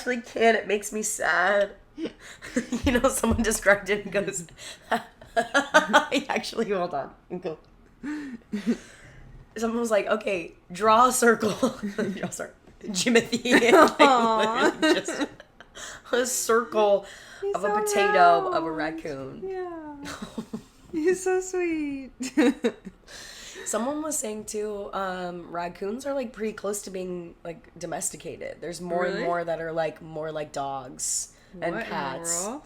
actually can't. It makes me sad. You know, someone described it and goes, actually, hold on. Go. Someone was like, okay, draw a circle. Draw a circle. Jimothy. Like, just a circle of a potato of a raccoon. Yeah. He's so sweet. Someone was saying too, raccoons are like pretty close to being like domesticated. There's more and more that are like more like dogs and cats. In the world?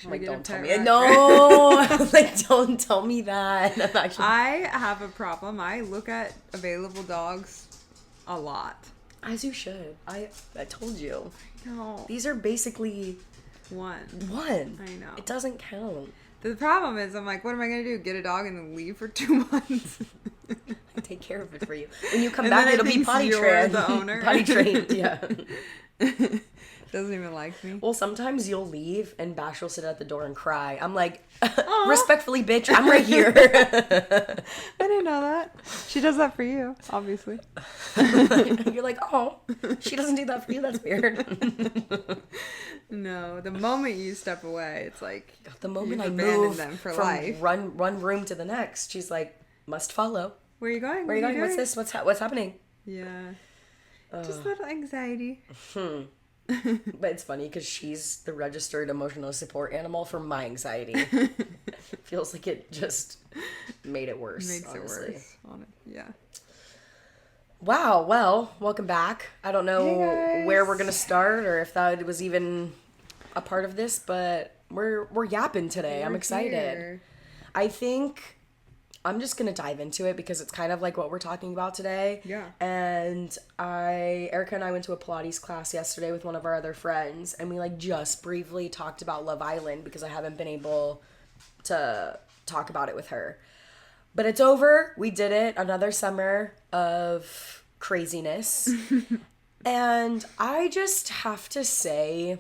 Like, don't tell me. No, like, don't tell me that. I have a problem. I look at available dogs a lot. As you should. I told you. No. These are basically one. I know. It doesn't count. The problem is, I'm like, what am I going to do? Get a dog and then leave for 2 months? I take care of it for you. When you come back, it'll be potty trained. The owner. Potty trained, yeah. Doesn't even like me. Well, sometimes you'll leave and Bash will sit at the door and cry. I'm like, respectfully, bitch, I'm right here. I didn't know that. She does that for you, obviously. You're like, oh, she doesn't do that for you. That's weird. No, the moment you step away, it's like the moment I abandon move them for from life. one room to the next, she's like, must follow. Where are you going? Where are you going? What's this? What's happening? Yeah, just a little anxiety. But it's funny because she's the registered emotional support animal for my anxiety. It feels like it just made it worse. Makes honestly. it worse. Yeah. Wow. Well, welcome back. I don't know where we're gonna start or if that was even a part of this, but we're yapping today. I'm excited. Here. I think I'm just gonna dive into it because it's kind of like what we're talking about today. Yeah. And Erica and I went to a Pilates class yesterday with one of our other friends, and we like just briefly talked about Love Island because I haven't been able to talk about it with her. But it's over. We did it. Another summer of craziness. And I just have to say,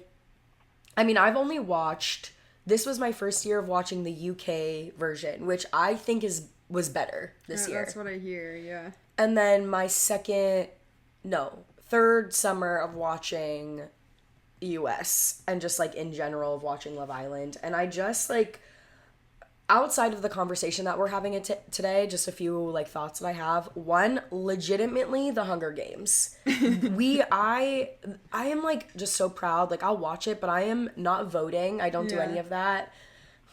I mean, I've only watched, this was my first year of watching the UK version, which I think was better this year. That's what I hear, yeah. And then my third summer of watching US and just like in general of watching Love Island. And I just like, outside of the conversation that we're having today, just a few like thoughts that I have. One, legitimately the Hunger Games. I am like just so proud. Like I'll watch it, but I am not voting. I don't do any of that.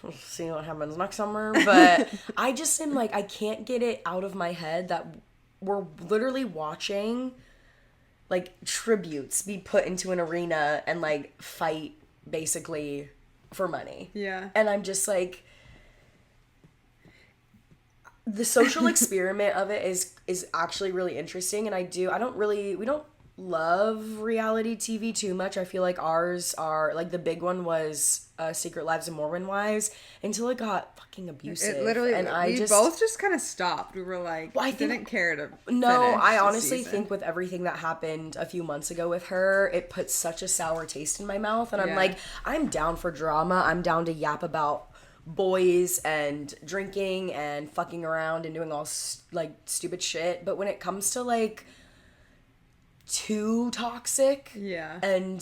We'll see what happens next summer. But I just am like, I can't get it out of my head that we're literally watching like tributes be put into an arena and like fight basically for money. Yeah. And I'm just like, the social experiment of it is actually really interesting, and we don't love reality TV too much. I feel like ours are like, the big one was Secret Lives of Mormon Wives until it got fucking abusive. It literally, and we both just kind of stopped. We were like, well, I didn't care to I honestly think with everything that happened a few months ago with her, it put such a sour taste in my mouth, and I'm like, I'm down for drama. I'm down to yap about boys and drinking and fucking around and doing all like stupid shit, but when it comes to like too toxic, and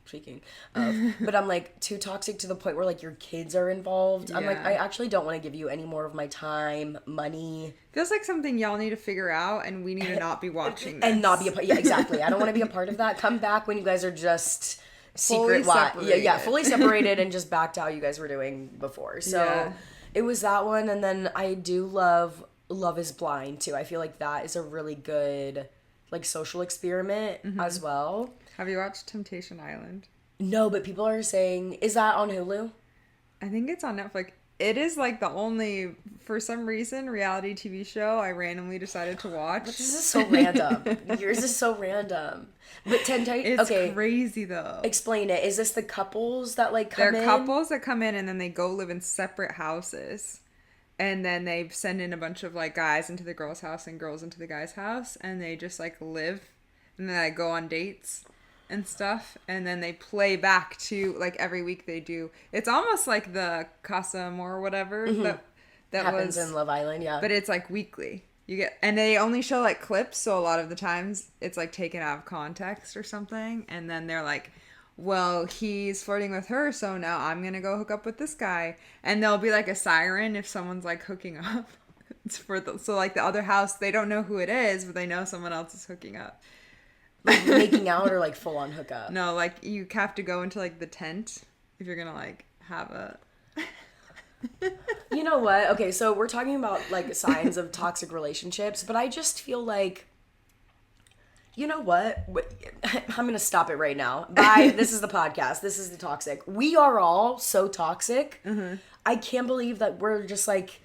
speaking of, but I'm like too toxic to the point where like your kids are involved, I'm like, I actually don't want to give you any more of my time, money. Feels like something y'all need to figure out, and we need to not be watching this. And not be a part. Yeah, exactly. I don't want to be a part of that. Come back when you guys are just secret fully separated and just back to how you guys were doing before. So it was that one, and then I do love Love Is Blind too. I feel like that is a really good like social experiment as well. Have you watched Temptation Island? No, but people are saying, is that on Hulu? I think it's on Netflix. It is like the only, for some reason, reality TV show I randomly decided to watch. But this is so random. Yours is so random. But it's crazy though. Explain it. Is this the couples that like come in? They're couples that come in and then they go live in separate houses. And then they send in a bunch of like guys into the girl's house and girls into the guy's house, and they just like live, and then they go on dates and stuff, and then they play back to like every week they do. It's almost like the Casa Amor or whatever that happens in Love Island, yeah. But it's like weekly. You get, and they only show like clips, so a lot of the times it's like taken out of context or something, and then they're like, well, he's flirting with her, so now I'm gonna go hook up with this guy, and there'll be like a siren if someone's like hooking up. It's for the, so like the other house, they don't know who it is, but they know someone else is hooking up. Like making out or like full on hookup? No, like you have to go into like the tent if you're gonna like have a. You know what? Okay, so we're talking about like signs of toxic relationships, but I just feel like, you know what? I'm gonna stop it right now. Bye. This is the podcast. This is the toxic. We are all so toxic. Mm-hmm. I can't believe that we're just like,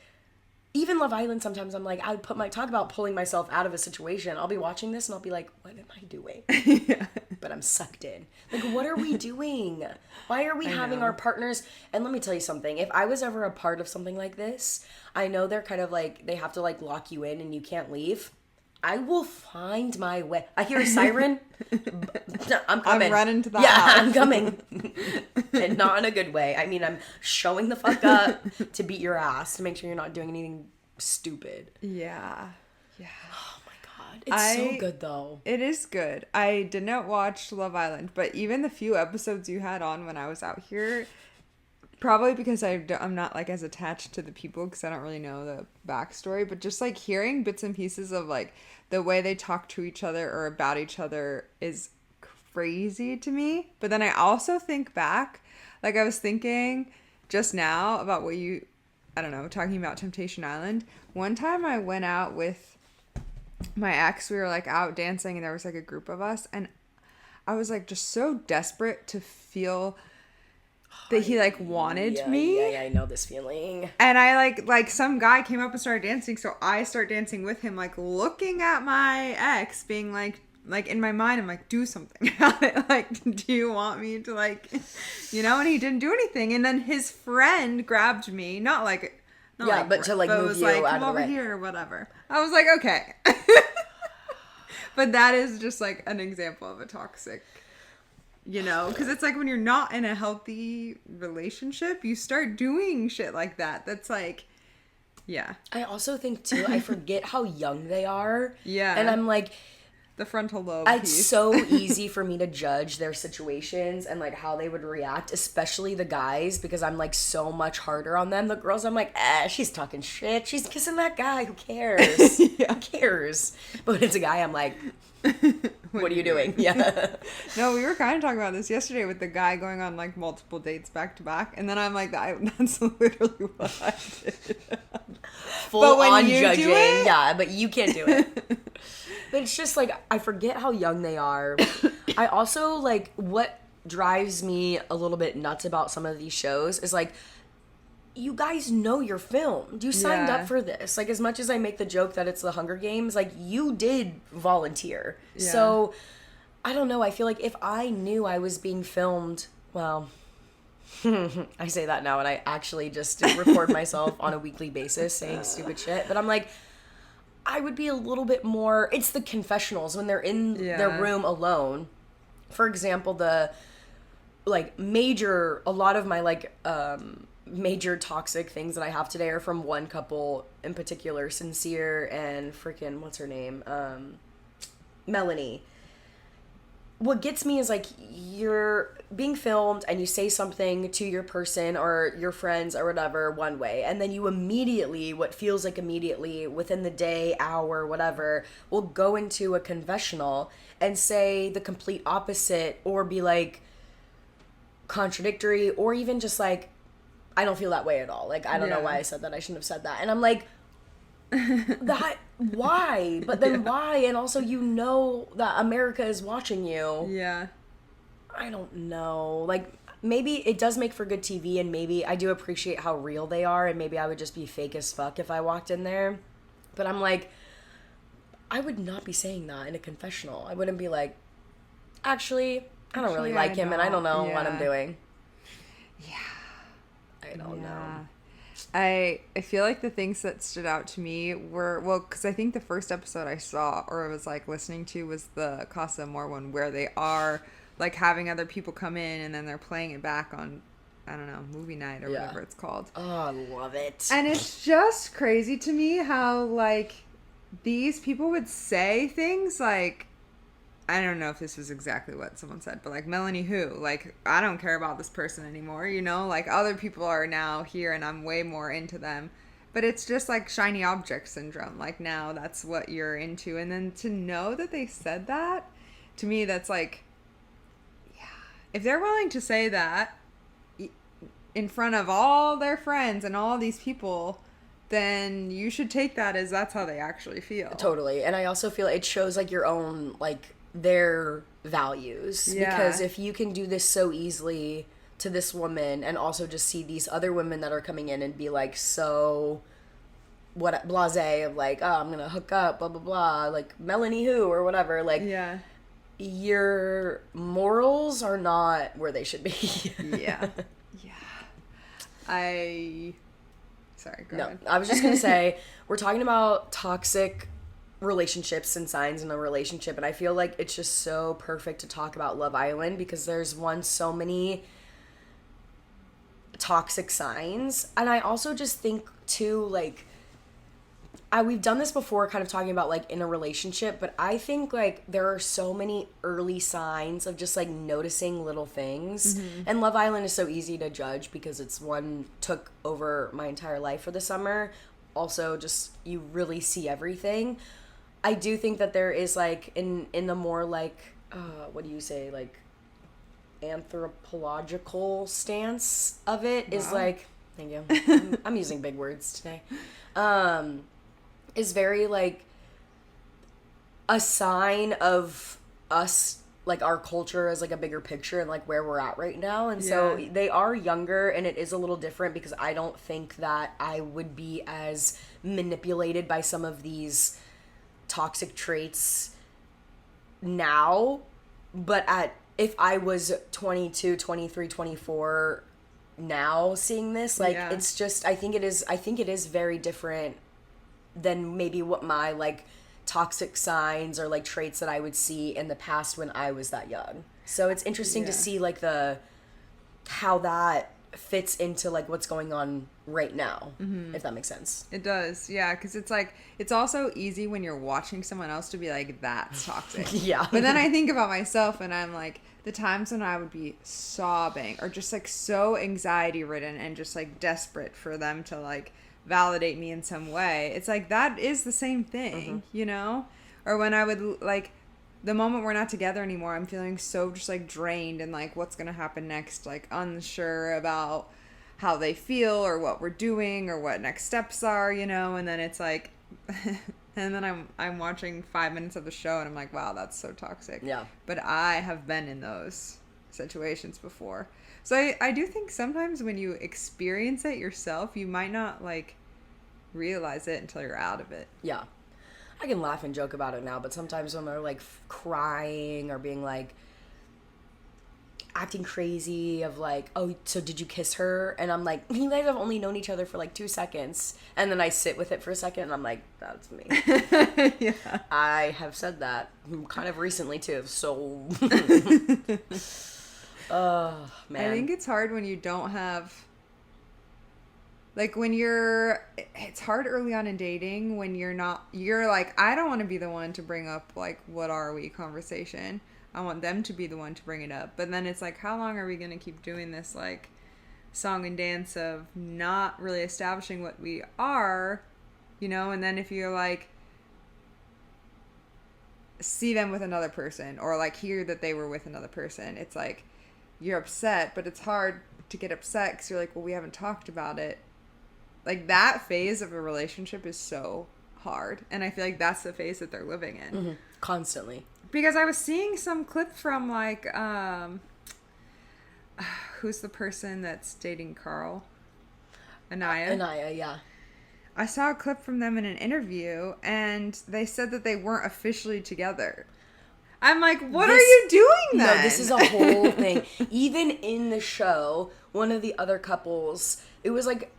even Love Island, sometimes I'm like, I put my talk about pulling myself out of a situation. I'll be watching this and I'll be like, what am I doing? Yeah. But I'm sucked in. Like, what are we doing? Why are we having our partners? And let me tell you something. If I was ever a part of something like this, I know they're kind of like, they have to like lock you in and you can't leave. I will find my way. I hear a siren. I'm coming. I'm running to the house. I'm coming. And not in a good way. I mean, I'm showing the fuck up to beat your ass to make sure you're not doing anything stupid. Yeah. Yeah. Oh my god. It's so good though. It is good. I did not watch Love Island, but even the few episodes you had on when I was out here, probably because I'm not like as attached to the people because I don't really know the backstory, but just like hearing bits and pieces of like the way they talk to each other or about each other is crazy to me. But then I also think back, like I was thinking just now about what you, I don't know, talking about Temptation Island. One time I went out with my ex, we were like out dancing and there was like a group of us and I was like just so desperate to feel that he like wanted me. Yeah, I know this feeling. And I like some guy came up and started dancing, so I start dancing with him, like looking at my ex, being like in my mind, I'm like, do something about it. Like, do you want me to like, you know? And he didn't do anything. And then his friend grabbed me, not like, but to like move was you like, out come of over the way. here or whatever. I was like, okay. But that is just like an example of a toxic. You know, because it's like when you're not in a healthy relationship, you start doing shit like that. That's like, yeah. I also think, too, I forget how young they are. Yeah. And I'm like... The frontal lobe It's piece. so easy for me to judge their situations and, like, how they would react, especially the guys, because I'm, like, so much harder on them. The girls, I'm like, she's talking shit. She's kissing that guy. Who cares? Yeah. Who cares? But when it's a guy, I'm like... What are you doing? Yeah. No, we were kind of talking about this yesterday with the guy going on like multiple dates back to back, and then I'm like, that's literally what I did. Full on judging, yeah, but you can't do it. But it's just like I forget how young they are. I also like what drives me a little bit nuts about some of these shows is like, you guys know you're filmed. You signed up for this. Like, as much as I make the joke that it's the Hunger Games, like, you did volunteer. Yeah. So, I don't know. I feel like if I knew I was being filmed, well, I say that now and I actually just record myself on a weekly basis saying stupid shit. But I'm like, I would be a little bit more... It's the confessionals when they're in their room alone. For example, the, like, a lot of my, like, major toxic things that I have today are from one couple in particular, Sincere and freaking what's her name, Melanie. What gets me is like you're being filmed and you say something to your person or your friends or whatever one way, and then you immediately, what feels like immediately within the day, hour, whatever, will go into a confessional and say the complete opposite or be like contradictory or even just like, I don't feel that way at all. Like, I don't know why I said that. I shouldn't have said that. And I'm like, why? But then why? And also, you know that America is watching you. Yeah. I don't know. Like, maybe it does make for good TV, and maybe I do appreciate how real they are, and maybe I would just be fake as fuck if I walked in there. But I'm like, I would not be saying that in a confessional. I wouldn't be like, actually, I don't really like him, and I don't know what I'm doing. Yeah. I don't know. I feel like the things that stood out to me were, well, because I think the first episode I saw or was like listening to was the Casa Amor one where they are like having other people come in and then they're playing it back on, I don't know, movie night or whatever it's called. Oh, I love it. And it's just crazy to me how like these people would say things like, I don't know if this was exactly what someone said, but like, Melanie who? Like, I don't care about this person anymore, you know? Like, other people are now here and I'm way more into them. But it's just like shiny object syndrome. Like, now that's what you're into. And then to know that they said that, to me, that's like, yeah. If they're willing to say that in front of all their friends and all these people, then you should take that as that's how they actually feel. Totally. And I also feel it shows like your own, like, their values. Yeah. Because if you can do this so easily to this woman and also just see these other women that are coming in and be like so what blasé of like, oh, I'm gonna hook up, blah blah blah, like Melanie who or whatever, like, Yeah. your morals are not where they should be. Yeah. Yeah. Sorry, go ahead. I was just gonna say, we're talking about toxic relationships and signs in a relationship, and I feel like it's just so perfect to talk about Love Island because there's so many toxic signs. And I also just think too, like, we've done this before, kind of talking about like in a relationship, but I think like there are so many early signs of just like noticing little things. And Love Island is so easy to judge because it's took over my entire life for the summer. Also, just you really see everything. I do think that there is like in the more like what do you say, like anthropological stance of it is like, thank you. I'm using big words today. Is very like a sign of us, like our culture as like a bigger picture and like where we're at right now. And so they are younger and it is a little different because I don't think that I would be as manipulated by some of these toxic traits now. But if I was 22, 23, 24 now seeing this, like it's just, I think it is very different than maybe what my like toxic signs or like traits that I would see in the past when I was that young. So it's interesting to see like how that fits into like what's going on right now, if that makes sense. It does, yeah, because it's like, it's also easy when you're watching someone else to be like, that's toxic. Yeah. But then I think about myself and I'm like, the times when I would be sobbing or just like so anxiety ridden and just like desperate for them to like validate me in some way, it's like that is the same thing, you know? Or when I would like, the moment we're not together anymore, I'm feeling so just like drained and like what's gonna happen next, like unsure about how they feel or what we're doing or what next steps are, you know? And then it's like and then I'm watching 5 minutes of the show and I'm like, wow, that's so toxic. Yeah. But I have been in those situations before. So I do think sometimes when you experience it yourself, you might not like realize it until you're out of it. Yeah. I can laugh and joke about it now, but sometimes when they're like crying or being like acting crazy of like, oh, so did you kiss her? And I'm like, you guys have only known each other for like 2 seconds. And then I sit with it for a second and I'm like, that's me. Yeah. I have said that kind of recently too. So, oh, man. I think it's hard when you don't have, like it's hard early on in dating when you're like, I don't want to be the one to bring up like, what are we conversation. I want them to be the one to bring it up. But then it's like, how long are we going to keep doing this like song and dance of not really establishing what we are, you know? And then if you're like, see them with another person or like hear that they were with another person, it's like you're upset, but it's hard to get upset because you're like, well, we haven't talked about it. Like that phase of a relationship is so hard. And I feel like that's the phase that they're living in. Constantly. Because I was seeing some clip from like, who's the person that's dating Carl? Anaya. Anaya, yeah. I saw a clip from them in an interview and they said that they weren't officially together. I'm like, what are you doing then? No, this is a whole thing. Even in the show, one of the other couples, it was like,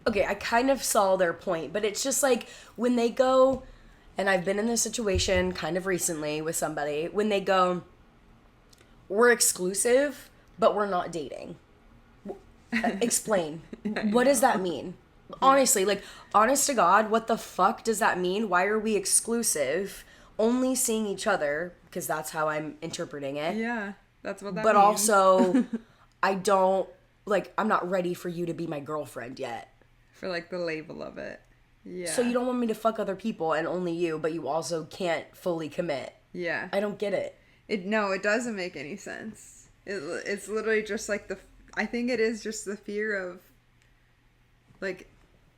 okay, I kind of saw their point, but it's just like when they go, and I've been in this situation kind of recently with somebody, when they go, we're exclusive, but we're not dating. Explain. What does that mean? Honestly, like, honest to God, what the fuck does that mean? Why are we exclusive? Only seeing each other, because that's how I'm interpreting it. Yeah, that's what that But means. also, I don't, like, I'm not ready for you to be my girlfriend yet. For like the label of it. Yeah. So you don't want me to fuck other people and only you, but you also can't fully commit. Yeah. I don't get it. No, it doesn't make any sense. It's literally just like I think it is just the fear of like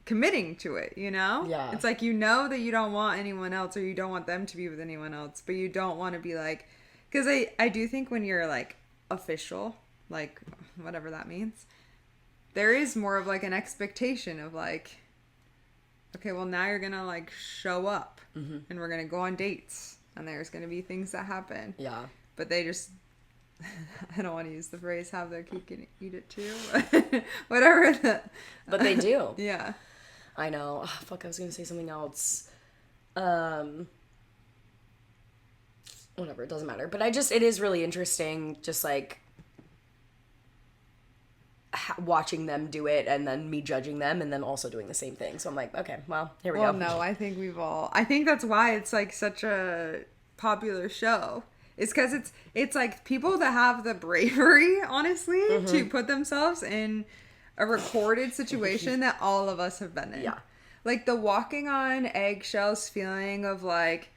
committing to it, you know? Yeah. It's like you know that you don't want anyone else or you don't want them to be with anyone else, but you don't want to be like, because I do think when you're like official, like whatever that means, there is more of like an expectation of like, okay, well now you're gonna like show up and we're gonna go on dates and there's gonna be things that happen. Yeah. But they just, I don't want to use the phrase have their cake and eat it too. Whatever. But they do. Yeah. I know. Oh, fuck, I was gonna say something else. Whatever, it doesn't matter. But it is really interesting, just like watching them do it and then me judging them and then also doing the same thing. So I'm like, okay, well, here we Well, go. no, I think I think that's why it's like such a popular show. It's because it's like people that have the bravery, honestly, to put themselves in a recorded situation that all of us have been in. Yeah. Like the walking on eggshells feeling of like,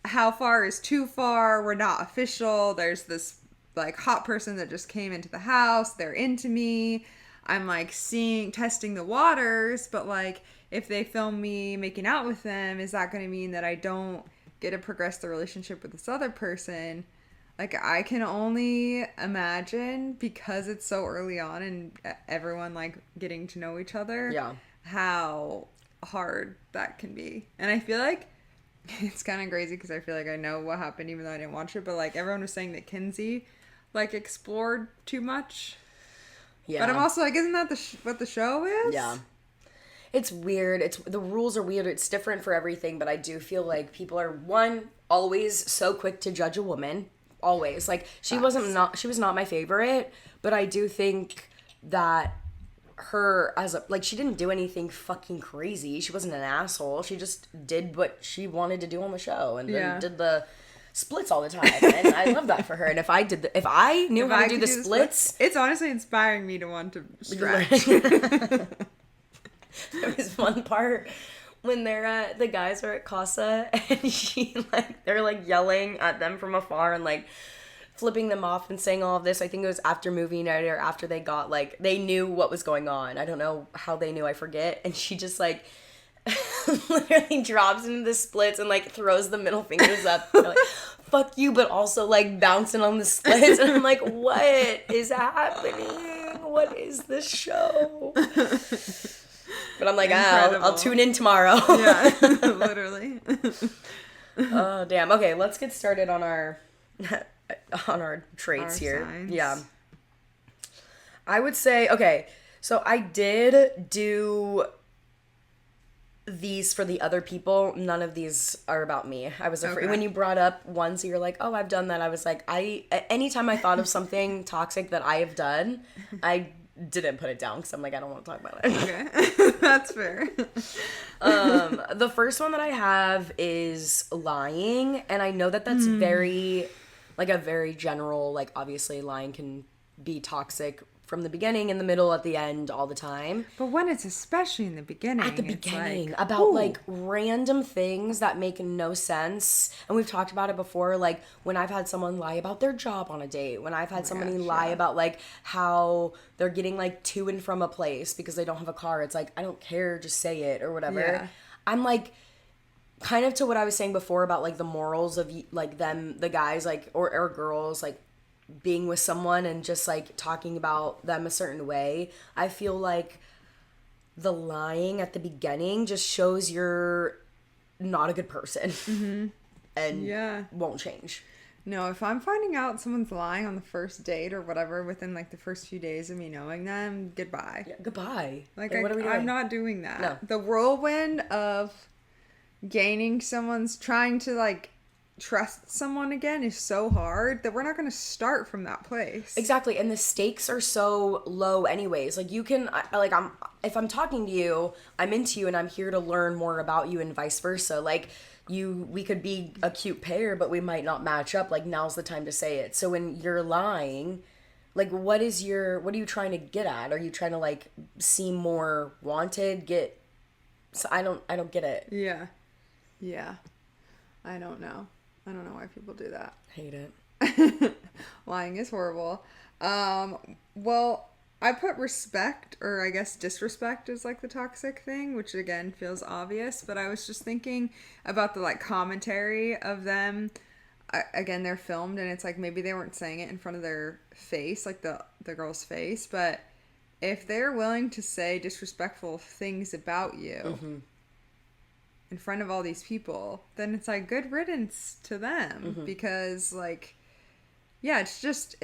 how far is too far? We're not official. There's this like hot person that just came into the house. They're into me. I'm like testing the waters, but like if they film me making out with them, is that going to mean that I don't get to progress the relationship with this other person? Like I can only imagine, because it's so early on and everyone like getting to know each other, Yeah. how hard that can be. And I feel like it's kind of crazy because I feel like I know what happened even though I didn't watch it, but like everyone was saying that Kinsey like explored too much. Yeah. But I'm also like, isn't that what the show is? Yeah. It's weird. The rules are weird. It's different for everything, but I do feel like people are always so quick to judge a woman. Always. Like she was not my favorite, but I do think that her she didn't do anything fucking crazy. She wasn't an asshole. She just did what she wanted to do on the show and then did the splits all the time. And I love that for her. And if I knew how to do the splits, it's honestly inspiring me to want to stretch. There was one part when the guys are at Casa and they're like yelling at them from afar and like flipping them off and saying all of this. I think it was after movie night or after they got like, they knew what was going on. I don't know how they knew, I forget. And she just like literally drops into the splits and like throws the middle fingers up. Like, fuck you, but also like bouncing on the splits. And I'm like, what is happening? What is this show? But I'm like, I'll tune in tomorrow. Yeah, literally. Oh, damn. Okay, let's get started on our traits here. Signs. Yeah. I would say, okay, so I did do these for the other people. None of these are about me. I was afraid when you brought up one, so you're like, oh, I've done that. I was like, anytime I thought of something toxic that I have done, I didn't put it down because I'm like, I don't want to talk about it. Okay. That's fair. The first one that I have is lying, and I know that that's very, like a very general, like obviously lying can be toxic from the beginning, in the middle, at the end, all the time. But when it's especially in the beginning. At the beginning, like, about like random things that make no sense. And we've talked about it before, like when I've had someone lie about their job on a date, when I've had somebody lie about like how they're getting like to and from a place because they don't have a car. It's like, I don't care, just say it or whatever. Yeah. I'm like, kind of to what I was saying before about like the morals of like them, the guys, like or girls, like being with someone and just like talking about them a certain way. I feel like the lying at the beginning just shows you're not a good person and won't change. No, if I'm finding out someone's lying on the first date or whatever within like the first few days of me knowing them, goodbye. Yeah, goodbye. Like what are we doing? I'm not doing that. No. The whirlwind of trying to like trust someone again is so hard that we're not going to start from that place. Exactly, and the stakes are so low anyways. Like you can like I'm if I'm talking to you, I'm into you and I'm here to learn more about you and vice versa. Like we could be a cute pair, but we might not match up. Like now's the time to say it. So when you're lying, like what are you trying to get at? Are you trying to like seem more wanted? So I don't get it. Yeah. Yeah. I don't know. I don't know why people do that. Hate it. Lying is horrible. Well, I put respect, or I guess disrespect is like the toxic thing, which again feels obvious, but I was just thinking about the like commentary of them. Again, they're filmed and it's like maybe they weren't saying it in front of their face, like the girl's face, but if they're willing to say disrespectful things about you in front of all these people, then it's like good riddance to them because like, yeah, it's just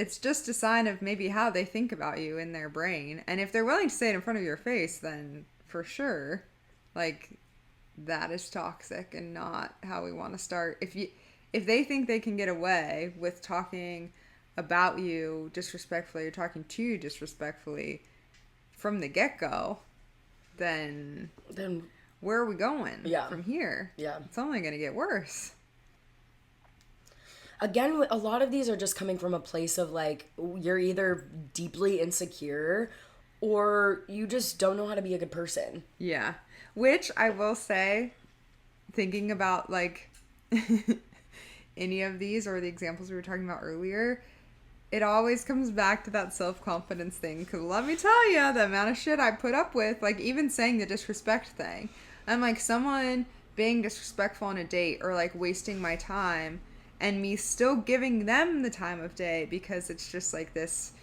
a sign of maybe how they think about you in their brain. And if they're willing to say it in front of your face, then for sure, like that is toxic and not how we want to start. If they think they can get away with talking about you disrespectfully or talking to you disrespectfully from the get-go, then where are we going from here? Yeah. It's only going to get worse. Again, a lot of these are just coming from a place of like, you're either deeply insecure or you just don't know how to be a good person. Yeah. Which I will say, thinking about like any of these or the examples we were talking about earlier, it always comes back to that self-confidence thing. Because let me tell you, the amount of shit I put up with, like even saying the disrespect thing. I'm like, someone being disrespectful on a date or like wasting my time and me still giving them the time of day because it's just like this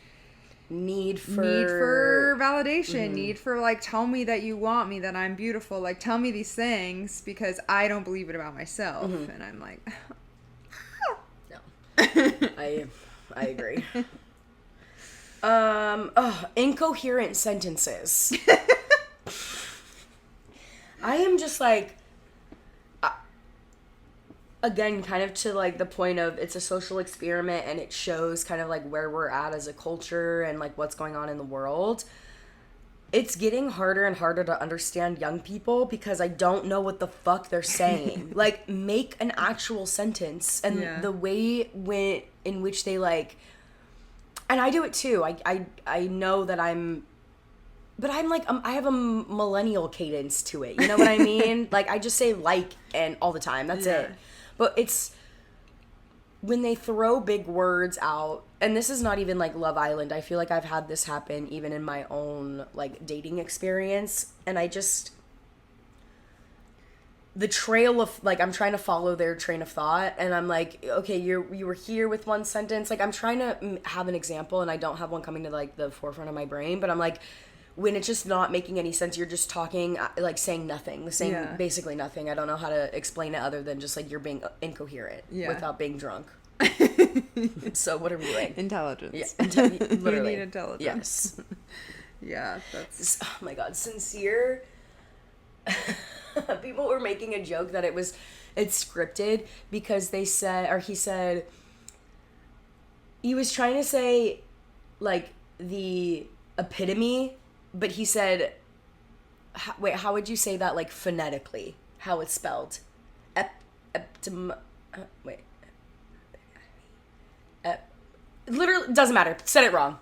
need for validation, need for like, tell me that you want me, that I'm beautiful, like tell me these things because I don't believe it about myself. And I'm like, no. I agree. Incoherent sentences. I am just like, again, kind of to like the point of it's a social experiment and it shows kind of like where we're at as a culture and like what's going on in the world. It's getting harder and harder to understand young people because I don't know what the fuck they're saying. Like, make an actual sentence. And the way in which they like, and I do it too. I know that but I'm like, I have a millennial cadence to it. You know what I mean? Like, I just say like and all the time. That's it. But it's when they throw big words out, and this is not even like Love Island. I feel like I've had this happen even in my own like dating experience. And the trail of like, I'm trying to follow their train of thought and I'm like, okay, you were here with one sentence. Like, I'm trying to have an example and I don't have one coming to like the forefront of my brain, but I'm like, when it's just not making any sense, you're just talking, like saying nothing, basically nothing. I don't know how to explain it other than just like you're being incoherent without being drunk. So what are we doing? Intelligence. Yeah, literally. You need intelligence. Yes. Yeah, that's... Oh my God, sincere. People were making a joke that it's scripted because he said, he was trying to say like the epitome, but he said, how would you say that like phonetically? How it's spelled? Literally doesn't matter. Said it wrong.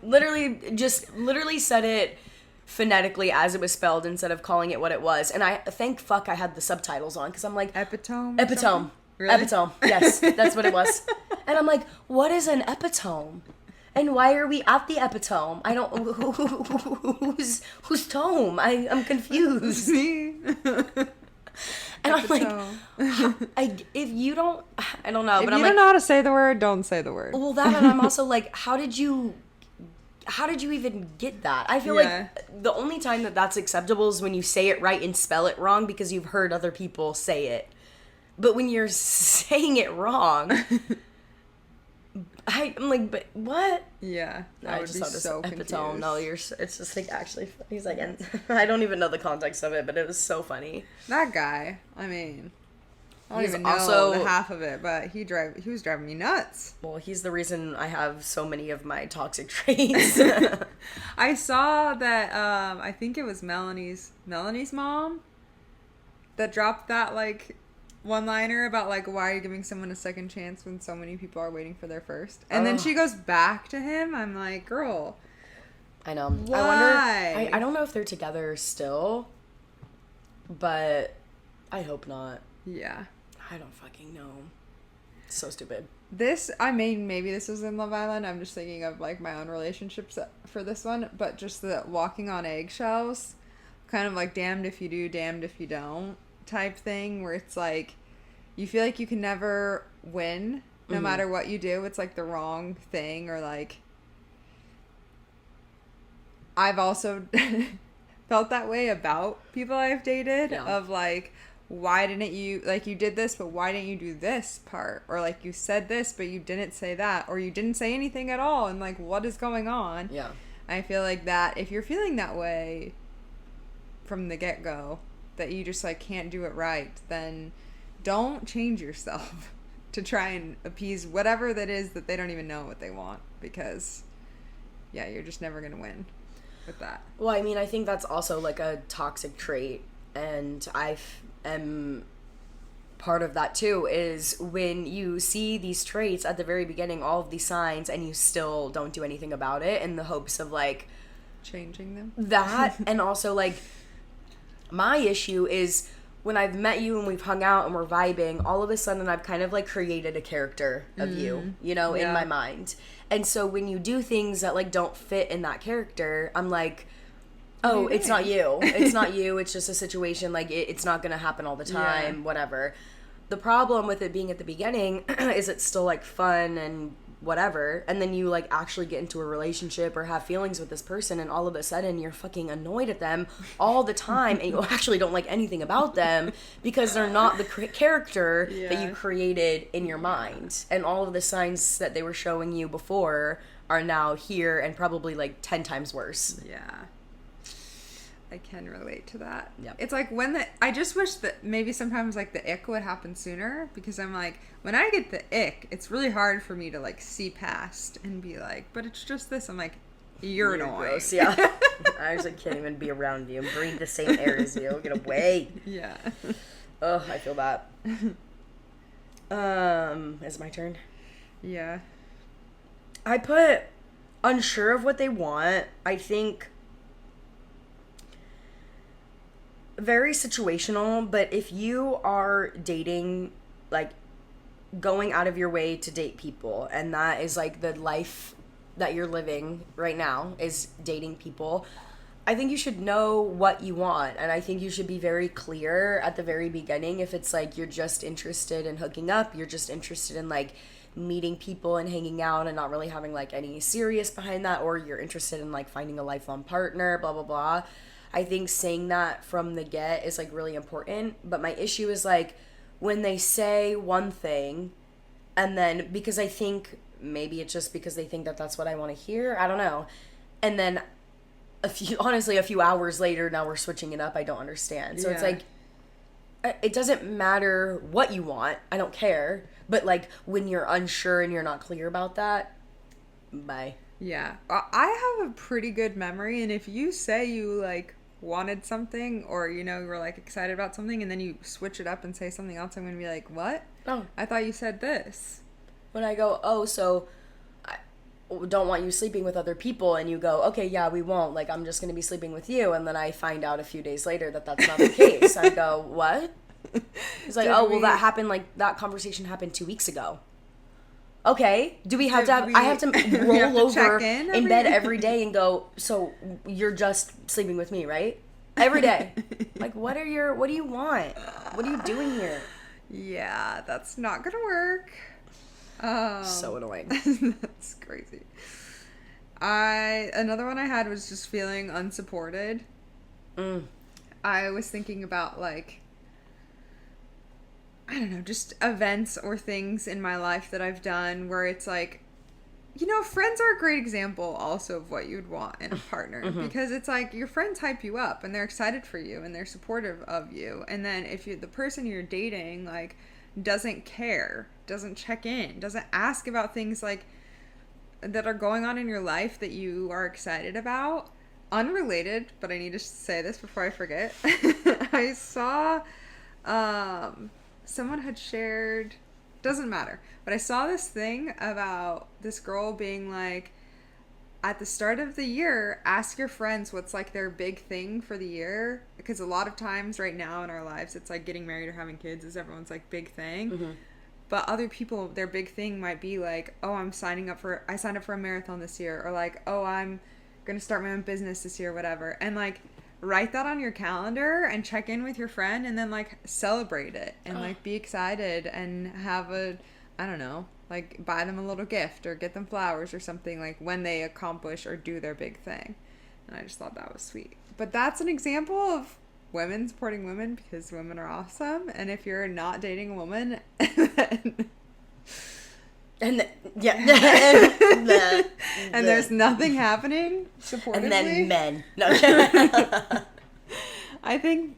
literally said it phonetically as it was spelled instead of calling it what it was. And I thank fuck I had the subtitles on because I'm like, epitome. Really? Epitome. Yes, that's what it was. And I'm like, what is an epitome? And why are we at the epitome? I don't. Whose tome? I'm confused. Me. And epitome. I'm like, if you don't, I don't know. If but you I'm don't know how to say the word, don't say the word. Well, that, and I'm also like, how did you even get that? I feel like the only time that's acceptable is when you say it right and spell it wrong because you've heard other people say it. But when you're saying it wrong, I'm like, but what? Yeah, I would be so confused. No, it's just like actually. He's like, and I don't even know the context of it, but it was so funny. That guy. I mean, I don't He's even know also the half of it, but he was driving me nuts. well, he's the reason I have so many of my toxic traits. I saw that I think it was Melanie's mom that dropped that like one liner about like why are you giving someone a second chance when so many people are waiting for their first. And then she goes back to him. I'm like, girl, I know. why? I wonder. I don't know if they're together still, but I hope not. Yeah. I don't fucking know. So stupid. This, I mean, maybe this was in Love Island. I'm just thinking of like my own relationships for this one, but just the walking on eggshells, kind of like damned if you do, damned if you don't type thing, where it's like you feel like you can never win no matter what you do. It's like the wrong thing, or like I've also felt that way about people I've dated of like, why didn't you, like, you did this, but why didn't you do this part? Or, like, you said this, but you didn't say that. Or you didn't say anything at all. And, like, what is going on? Yeah. I feel like that, if you're feeling that way from the get-go, that you just, like, can't do it right, then don't change yourself to try and appease whatever that is that they don't even know what they want. Because, yeah, you're just never going to win with that. Well, I mean, I think that's also, like, a toxic trait. And I am part of that too, is when you see these traits at the very beginning, all of these signs, and you still don't do anything about it in the hopes of like changing them. That and also like my issue is when I've met you and we've hung out and we're vibing, all of a sudden I've kind of like created a character of you know, in my mind. And so when you do things that like don't fit in that character, I'm like, oh, it's not you. It's not you. It's just a situation. Like, it's not going to happen all the time, whatever. The problem with it being at the beginning is it's still, like, fun and whatever. And then you, like, actually get into a relationship or have feelings with this person, and all of a sudden you're fucking annoyed at them all the time, and you actually don't like anything about them because they're not the character that you created in your mind. And all of the signs that they were showing you before are now here and probably, like, 10 times worse. Yeah. I can relate to that. Yep. It's like I just wish that maybe sometimes like the ick would happen sooner, because I'm like, when I get the ick, it's really hard for me to like see past and be like, but it's just this. I'm like, you're annoying. Gross, yeah. I just can't even be around you and breathe the same air as you. Get away. Yeah. Ugh, I feel that. Is it my turn? Yeah. I put unsure of what they want. I think very situational, but if you are dating, like, going out of your way to date people, and that is, like, the life that you're living right now, is dating people, I think you should know what you want, and I think you should be very clear at the very beginning. If it's, like, you're just interested in hooking up, you're just interested in, like, meeting people and hanging out and not really having, like, any serious behind that, or you're interested in, like, finding a lifelong partner, blah, blah, blah. I think saying that from the get is, like, really important. But my issue is, like, when they say one thing, and then, because I think maybe it's just because they think that that's what I want to hear. I don't know. And then a few hours later, now we're switching it up. I don't understand. So it's like, it doesn't matter what you want. I don't care. But, like, when you're unsure and you're not clear about that, bye. Yeah. I have a pretty good memory, and if you say you, like, wanted something, or, you know, you were, like, excited about something, and then you switch it up and say something else, I'm going to be like, what? Oh. I thought you said this. When I go, oh, so I don't want you sleeping with other people, and you go, okay, yeah, we won't. Like, I'm just going to be sleeping with you, and then I find out a few days later that that's not the case. I go, what? It's like, well, that happened, like, that conversation happened 2 weeks ago. Okay, do we have to have, I have to roll over in bed every day and go, so you're just sleeping with me, right? Every day. Like, what do you want? What are you doing here? Yeah, that's not gonna work. So annoying. That's crazy. Another one I had was just feeling unsupported. I was thinking about, like, I don't know, just events or things in my life that I've done where it's like, friends are a great example also of what you'd want in a partner because it's like your friends hype you up and they're excited for you and they're supportive of you. And then if the person you're dating like doesn't care, doesn't check in, doesn't ask about things like that are going on in your life that you are excited about, unrelated, but I need to say this before I forget. I saw someone had shared, doesn't matter, but I saw this thing about this girl being like, at the start of the year, ask your friends what's like their big thing for the year, because a lot of times right now in our lives it's like getting married or having kids is everyone's like big thing. But other people, their big thing might be like, oh, I signed up for a marathon this year, or like, oh, I'm gonna start my own business this year, whatever. And like write that on your calendar and check in with your friend and then like celebrate it and like be excited and have I don't know, like buy them a little gift or get them flowers or something like when they accomplish or do their big thing. And I just thought that was sweet. But that's an example of women supporting women because women are awesome. And if you're not dating a woman, and there's nothing happening supportively, and then men. No. I think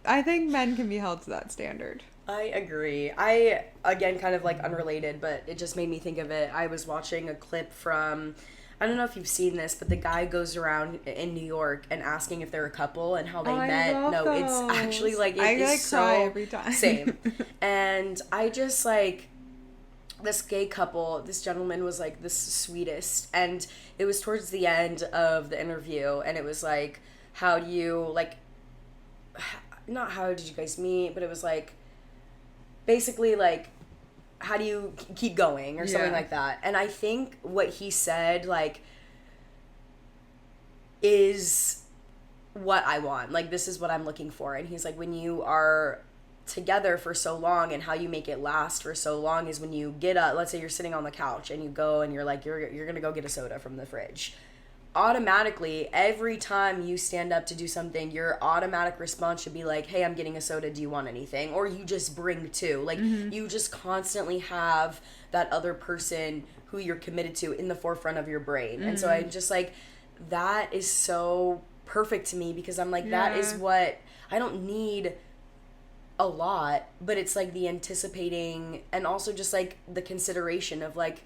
men can be held to that standard. I agree. I, again, kind of like unrelated, but it just made me think of it. I was watching a clip from, I don't know if you've seen this, but the guy goes around in New York and asking if they're a couple and how they met. No, those. It's actually like, I like cry every time. Same. And I just like, this gay couple, this gentleman was like the sweetest, and it was towards the end of the interview, and it was like, how do you, like, not how did you guys meet, but it was like, basically like, how do you keep going or something like that. And I think what he said like is what I want, like this is what I'm looking for. And he's like, when you are together for so long and how you make it last for so long is when you get up, let's say you're sitting on the couch and you go and you're like you're gonna go get a soda from the fridge. Automatically, every time you stand up to do something, your automatic response should be like, hey, I'm getting a soda, do you want anything? Or you just bring two. Like, you just constantly have that other person who you're committed to in the forefront of your brain. And so I'm just like, that is so perfect to me because I'm like, that is what, I don't need a lot, but it's like the anticipating and also just like the consideration of like,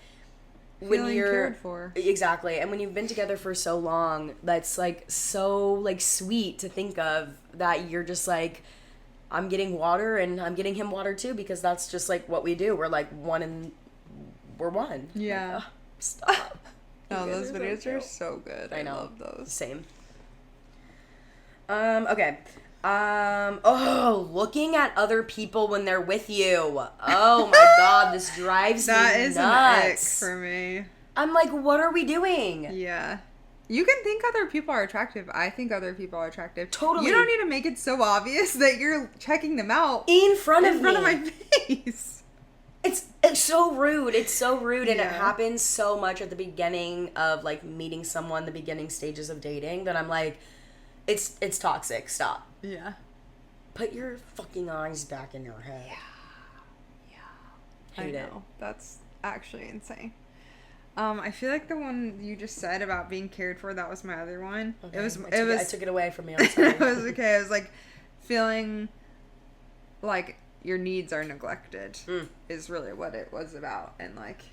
when you're cared for. Exactly. And when you've been together for so long, that's like so like sweet to think of that you're just like, I'm getting water and I'm getting him water too because that's just like what we do. We're like one and we're one. Yeah. Like, stop. No, those videos are so good. I know. love those. Same. Okay. Looking at other people when they're with you. Oh my god, this drives me nuts. That is an ick for me. I'm like, what are we doing? Yeah. You can think other people are attractive. I think other people are attractive. Totally. You don't need to make it so obvious that you're checking them out in front of my face. It's so rude. It's so rude, and it happens so much at the beginning of like meeting someone, the beginning stages of dating, that I'm like, it's toxic. Stop. Yeah. Put your fucking eyes back in your head. Yeah. Hate it. That's actually insane. I feel like the one you just said about being cared for, that was my other one. Okay. I took it away from you. I'm sorry. It was okay. It was like feeling like your needs are neglected is really what it was about. And like,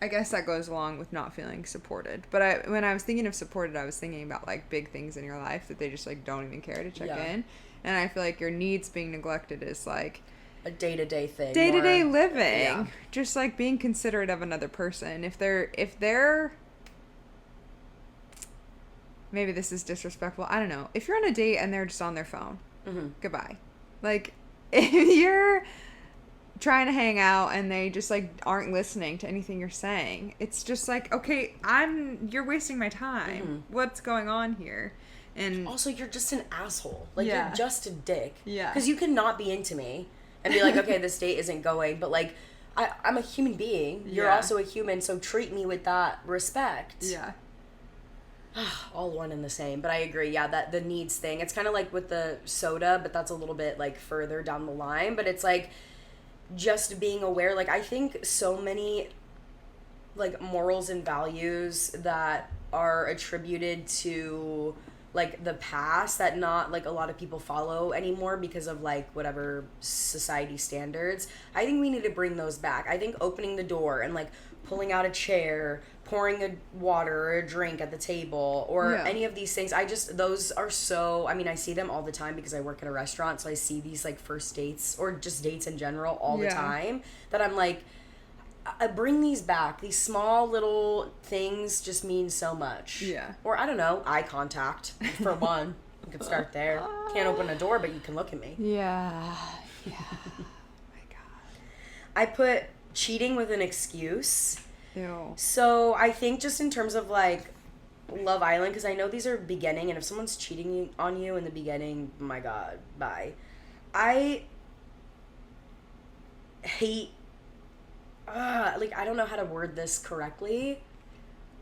I guess that goes along with not feeling supported. But when I was thinking of supported, I was thinking about like big things in your life that they just like don't even care to check in. And I feel like your needs being neglected is like a day-to-day thing. Day-to-day living. Yeah. Just like being considerate of another person. If they're maybe this is disrespectful. I don't know. If you're on a date and they're just on their phone, goodbye. Like, if you're trying to hang out and they just like aren't listening to anything you're saying, it's just like, okay, you're wasting my time. What's going on here? And also, you're just an asshole. Like, you're just a dick. Yeah. Because you cannot be into me and be like, okay, this date isn't going, but like, I'm a human being. You're also a human, so treat me with that respect. Yeah. All one and the same. But I agree, that the needs thing. It's kind of like with the soda, but that's a little bit like further down the line. But it's like just being aware. Like, I think so many like morals and values that are attributed to like the past that not like a lot of people follow anymore because of like whatever society standards. I think we need to bring those back. I think opening the door and like pulling out a chair, pouring a water or a drink at the table, or any of these things, I just, those are so, I mean, I see them all the time because I work in a restaurant, so I see these like first dates or just dates in general all the time, that I'm like, I bring these back. These small little things just mean so much. Yeah. Or I don't know, eye contact for one. You could start there. Can't open a door, but you can look at me. Yeah. Yeah. Oh my God. I put cheating with an excuse. Ew. So I think just in terms of like Love Island, because I know these are beginning, and if someone's cheating on you in the beginning, my God, bye. I hate, like, I don't know how to word this correctly,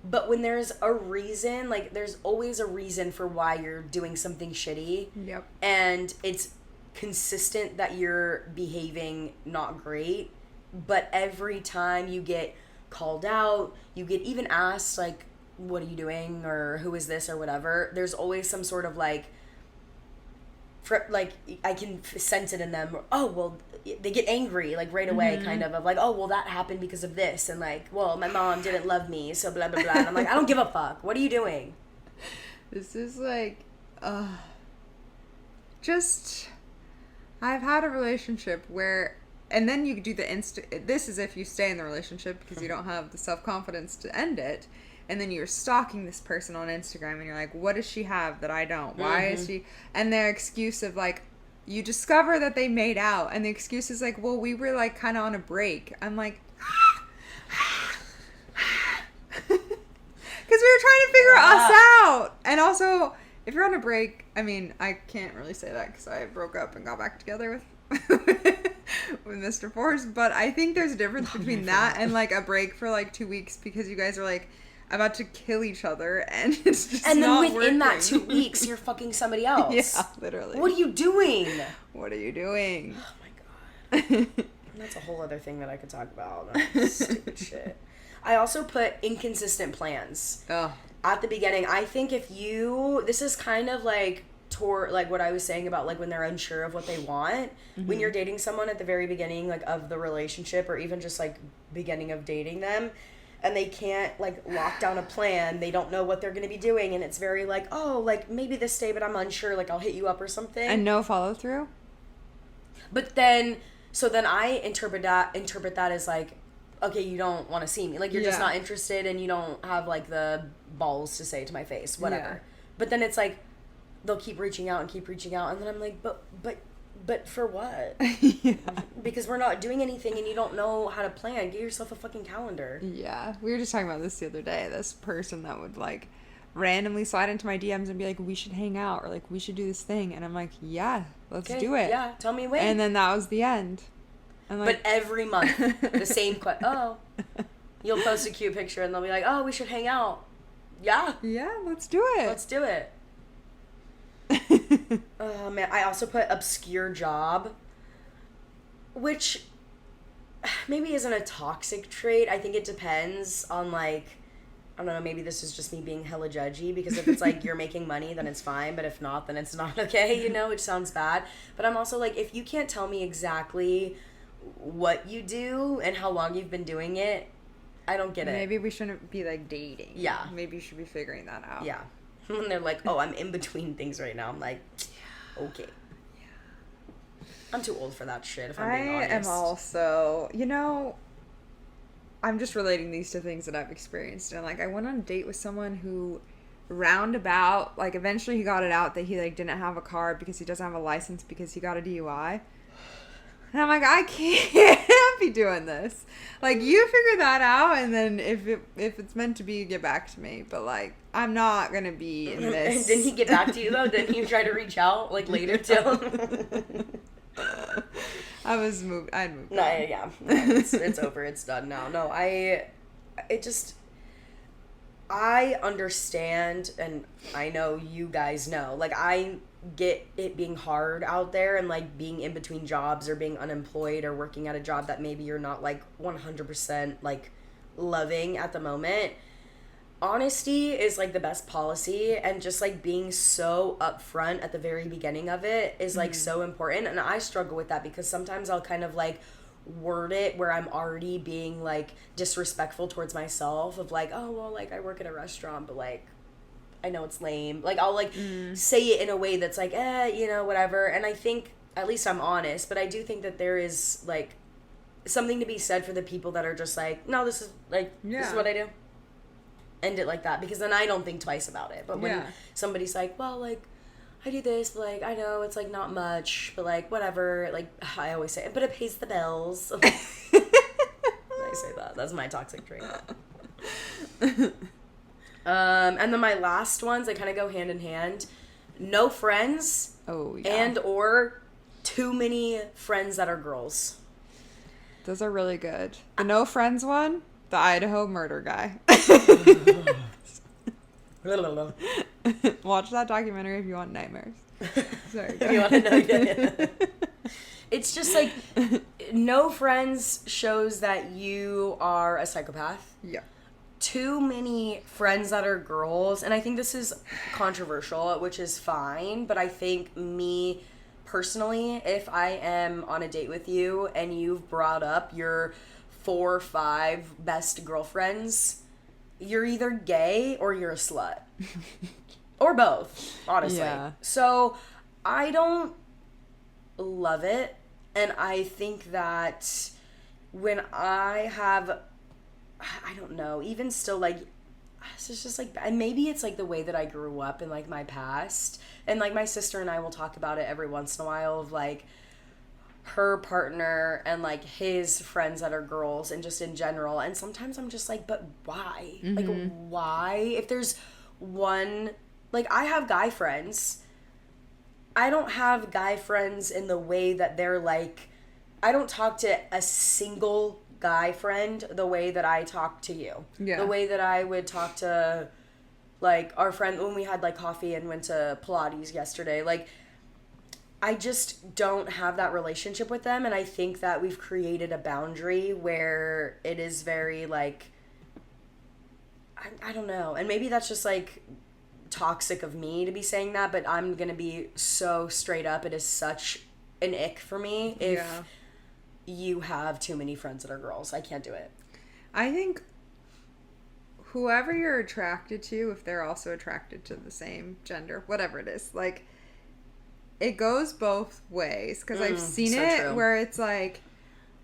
but when there's a reason, like, there's always a reason for why you're doing something shitty. Yep. And it's consistent that you're behaving not great, but every time you get called out, you get even asked, like, what are you doing, or who is this, or whatever, there's always some sort of, like, I can sense it in them. Oh, well, they get angry, like, right away, kind of like, oh, well, that happened because of this, and, like, well, my mom didn't love me, so blah, blah, blah, and I'm like, I don't give a fuck. What are you doing? This is, like, just, I've had a relationship where, and then you do this is if you stay in the relationship because you don't have the self-confidence to end it, and then you're stalking this person on Instagram, and you're like, what does she have that I don't? Why is she? And their excuse of, like, you discover that they made out, and the excuse is like, well, we were, like, kind of on a break. I'm like, because we were trying to figure us out. And also, if you're on a break, I mean, I can't really say that because I broke up and got back together with with Mr. Force, but I think there's a difference between that and, like, a break for, like, 2 weeks because you guys are, like, about to kill each other, and it's just and then not within working. that 2 weeks, you're fucking somebody else. Yeah, literally. What are you doing? What are you doing? Oh my God. That's a whole other thing that I could talk about. That's stupid shit. I also put inconsistent plans. Oh. At the beginning, I think if you, this is kind of like like what I was saying about like when they're unsure of what they want, when you're dating someone at the very beginning, like of the relationship, or even just like beginning of dating them, and they can't like lock down a plan, they don't know what they're going to be doing, and it's very like, oh, like maybe this day, but I'm unsure, like I'll hit you up or something. And no follow through? But then, so then I interpret that as like, okay, you don't want to see me. Like, you're just not interested, and you don't have, like, the balls to say it to my face, whatever. Yeah. But then it's like, they'll keep reaching out, and then I'm like, but for what? Yeah. Because we're not doing anything, and you don't know how to plan. Get yourself a fucking calendar. Yeah. We were just talking about this the other day. This person that would, like, randomly slide into my DMs and be like, we should hang out, or, like, we should do this thing. And I'm like, yeah, let's do it. Yeah, tell me when. And then that was the end. Like, but every month, the same question. Oh, you'll post a cute picture, and they'll be like, oh, we should hang out. Yeah. Yeah, let's do it. Let's do it. Oh, man. I also put obscure job, which maybe isn't a toxic trait. I think it depends on, like, I don't know, maybe this is just me being hella judgy, because if it's like you're making money, then it's fine, but if not, then it's not okay, you know, which sounds bad. But I'm also like, if you can't tell me exactly what you do and how long you've been doing it, I don't get it. Maybe we shouldn't be like dating. Yeah. Maybe you should be figuring that out. Yeah. When they're like, oh, I'm in between things right now, I'm like, okay. Yeah. I'm too old for that shit, if I'm being honest. I am also, you know, I'm just relating these to things that I've experienced. And, like, I went on a date with someone who roundabout, like, eventually he got it out that he, like, didn't have a car because he doesn't have a license because he got a DUI. And I'm like, I can't be doing this. Like, you figure that out, and then if it's meant to be, you get back to me. But, like, I'm not going to be in this. Didn't he get back to you, though? Didn't you try to reach out, like, later, too? I'd moved on. No, yeah. No, it's over. It's done now. No, I understand, and I know you guys know, like, I get it being hard out there, and, like, being in between jobs, or being unemployed, or working at a job that maybe you're not, like, 100%, like, loving at the moment, honesty is like the best policy, and just like being so upfront at the very beginning of it is like so important. And I struggle with that because sometimes I'll kind of like word it where I'm already being like disrespectful towards myself of like, oh well, like I work at a restaurant, but like I know it's lame. Like I'll like say it in a way that's like, you know, whatever. And I think at least I'm honest, but I do think that there is like something to be said for the people that are just like, no, this is like this is what I do. End it like that, because then I don't think twice about it. But when somebody's like, well, like I do this, but like I know it's like not much, but like whatever, like I always say, but it pays the bills. I say that. That's my toxic trait. And then my last ones, they kind of go hand in hand. No friends. Oh, yeah. And or too many friends that are girls. Those are really good. The no friends one, the Idaho murder guy. Watch that documentary if you want nightmares. Sorry. If you want to know. It's just like, no friends shows that you are a psychopath. Yeah. Too many friends that are girls, and I think this is controversial, which is fine, but I think me personally, if I am on a date with you and you've brought up your 4 or 5 best girlfriends, you're either gay or you're a slut. Or both, honestly. Yeah. So I don't love it, and I think that when I have, I don't know, even still, like, it's just like, and maybe it's like the way that I grew up in like my past, and like my sister and I will talk about it every once in a while of like her partner and like his friends that are girls and just in general, and sometimes I'm just like, but why? Like, why? If there's one, like, I have guy friends, I don't have guy friends in the way that they're like, I don't talk to a single guy friend the way that I talk to you. Yeah. The way that I would talk to, like, our friend when we had, like, coffee and went to Pilates yesterday. Like, I just don't have that relationship with them, and I think that we've created a boundary where it is very, like, I don't know. And maybe that's just, like, toxic of me to be saying that, but I'm gonna be so straight up. It is such an ick for me if you have too many friends that are girls. I can't do it. I think whoever you're attracted to, if they're also attracted to the same gender, whatever it is, like, it goes both ways, because I've seen so it true. Where it's like,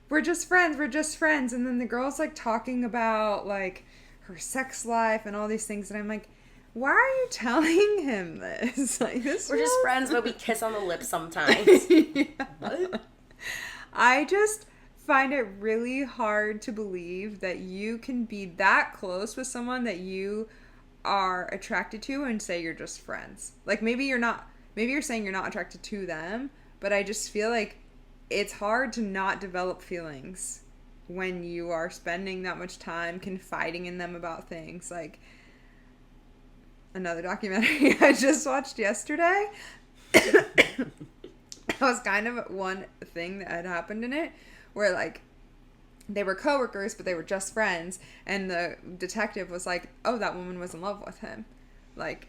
we're just friends, and then the girl's like talking about like her sex life and all these things, and I'm like, why are you telling him this? Like, this we're just friends, but we kiss on the lips sometimes. I just find it really hard to believe that you can be that close with someone that you are attracted to and say you're just friends. Like, maybe you're saying you're not attracted to them, but I just feel like it's hard to not develop feelings when you are spending that much time confiding in them about things. Like, another documentary I just watched yesterday. That was kind of one thing that had happened in it, where like they were coworkers, but they were just friends, and the detective was like, "Oh, that woman was in love with him." Like,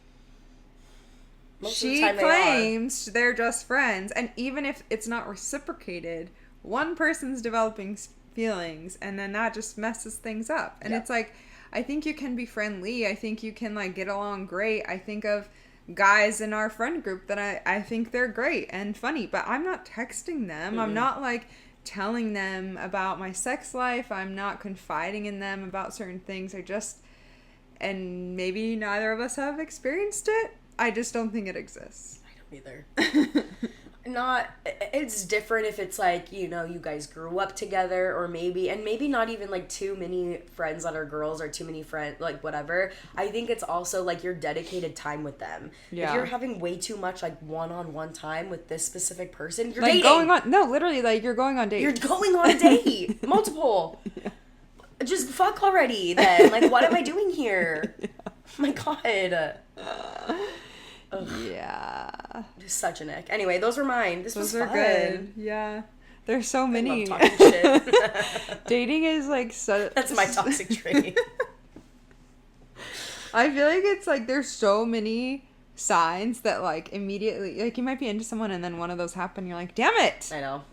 she claims they're just friends, and even if it's not reciprocated, one person's developing feelings, and then that just messes things up. And it's like, I think you can be friendly. I think you can like get along great. I think of guys in our friend group that I think they're great and funny, but I'm not texting them. I'm not like telling them about my sex life. I'm not confiding in them about certain things. And maybe neither of us have experienced it. I just don't think it exists. I don't either. It's different if it's like, you know, you guys grew up together, or maybe not even like too many friends that are girls or too many friends, like whatever. I think it's also like your dedicated time with them. Yeah. If you're having way too much like one-on-one time with this specific person, you're like dating. Literally, like, you're going on dates. You're going on a date. Multiple. Yeah. Just fuck already then. Like, what am I doing here? Yeah. Oh my God. Ugh. Yeah. Just such an ick. Anyway, those were mine. Those was fun. Good. Yeah. There's so I many. love talking shit. Dating is like so. That's my toxic trait. I feel like it's like there's so many signs that like immediately, like you might be into someone and then one of those happen. You're like, damn it. I know.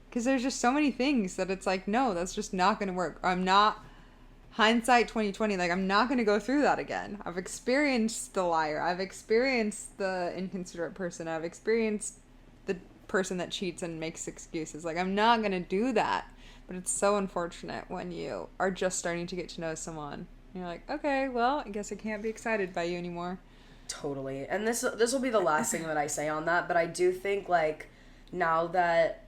Because there's just so many things that it's like, no, that's just not going to work. I'm not, hindsight 2020, like I'm not going to go through that again. I've experienced the liar. I've experienced the inconsiderate person. I've experienced the person that cheats and makes excuses. Like I'm not going to do that. But it's so unfortunate when you are just starting to get to know someone. You're like, okay, well, I guess I can't be excited by you anymore. Totally. And this will be the last thing that I say on that, but I do think like now that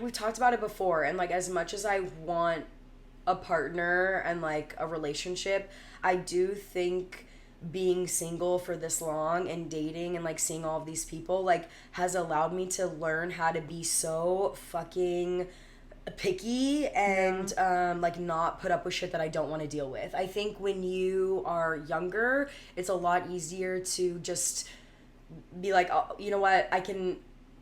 we've talked about it before, and like as much as I want a partner and like a relationship, I do think being single for this long and dating and like seeing all of these people like has allowed me to learn how to be so fucking picky and like not put up with shit that I don't want to deal with. I think when you are younger, it's a lot easier to just be like, oh, you know what, I can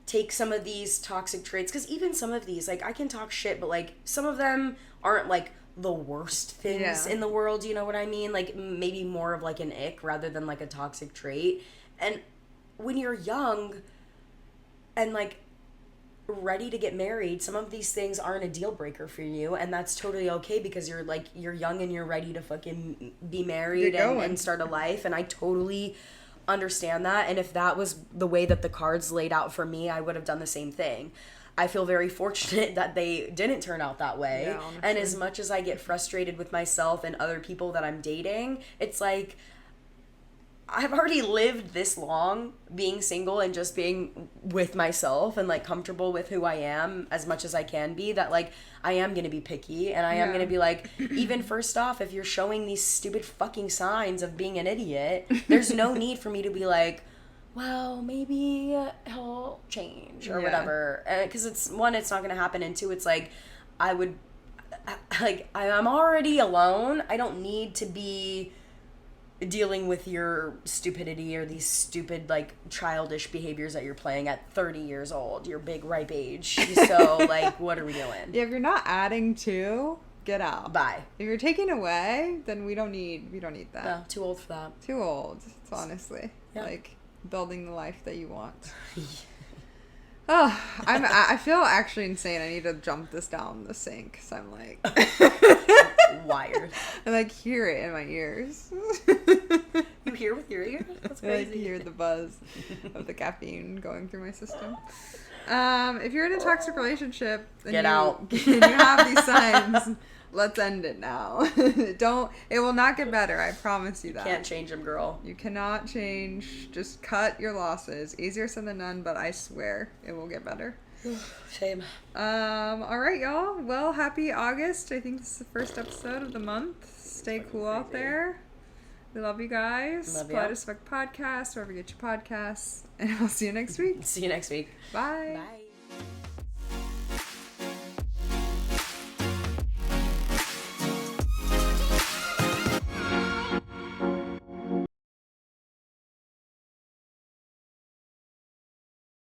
take some of these toxic traits, because even some of these, like I can talk shit, but like some of them aren't like the worst things in the world, you know what I mean? Like maybe more of like an ick rather than like a toxic trait. And when you're young and like ready to get married, some of these things aren't a deal breaker for you, and that's totally okay because you're young and you're ready to fucking be married and start a life. And I totally understand that, and if that was the way that the cards laid out for me, I would have done the same thing. I feel very fortunate that they didn't turn out that way. Yeah, and as much as I get frustrated with myself and other people that I'm dating, it's like I've already lived this long being single and just being with myself and like comfortable with who I am as much as I can be, that like I am going to be picky, and I am going to be like, even first off, if you're showing these stupid fucking signs of being an idiot, there's no need for me to be like, well, maybe he'll change or whatever. Because it's not going to happen. And two, it's like I'm already alone. I don't need to be dealing with your stupidity or these stupid like childish behaviors that you're playing at 30 years old, your big ripe age. So like, what are we doing? Yeah, if you're not adding to, get out. Bye. If you're taking away, then we don't need that. No, too old for that. Too old. It's honestly like building the life that you want. Oh, I feel actually insane. I need to jump this down the sink because I'm like wired. I like hear it in my ears. You hear with your ears? That's crazy. I like hear the buzz of the caffeine going through my system. If you're in a toxic relationship, and get out. And you have these signs, let's end it now. It will not get better. I promise you that. Can't change them, girl. You cannot change. Just cut your losses. Easier said than done, but I swear it will get better. Shame. All right, y'all. Well, happy August. I think this is the first episode of the month. Stay cool out there. We love you guys. Love you. Polite as Fuck Podcast, wherever you get your podcasts. And I'll see you next week. See you next week. Bye. Bye.